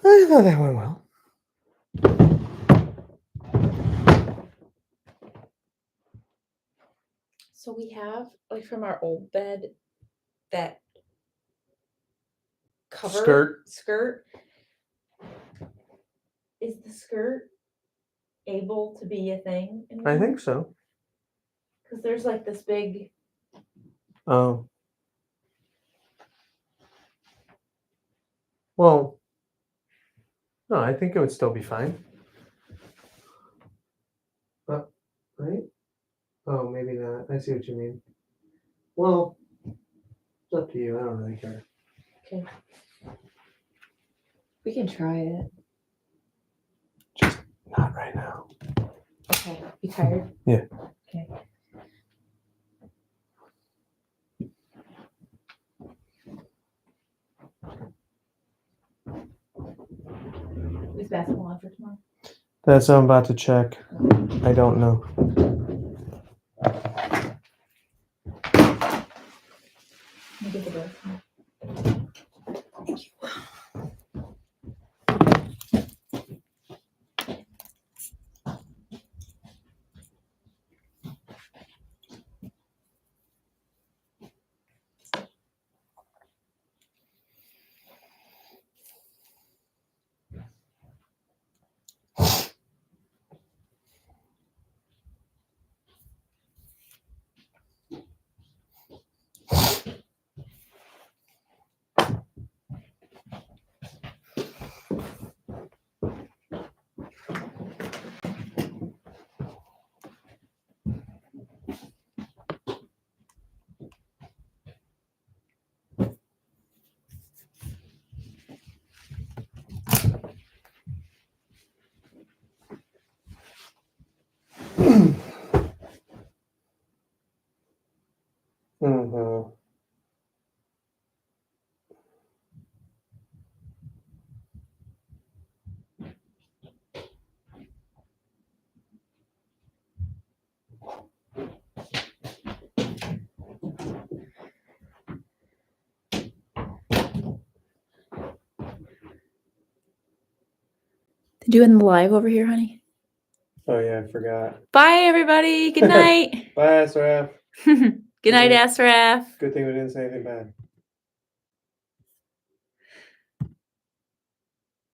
I thought that went well. So we have, like, from our old bed, that cover skirt. Is the skirt able to be a thing anymore? I think so. Because there's like this big. Oh. Well, no, I think it would still be fine. Right? Oh, maybe not. I see what you mean. Well, it's up to you. I don't really care. Okay. We can try it. Just not right now. Okay. You tired? Yeah. Okay. Is basketball on for tomorrow? That's what I'm about to check. I don't know. Let me get the door. Thank you. Mm-hmm. Doing the live over here, honey. Oh yeah, I forgot. Bye, everybody. Good night. Bye, Asraf. Good night, Asraf. Good thing we didn't say anything bad.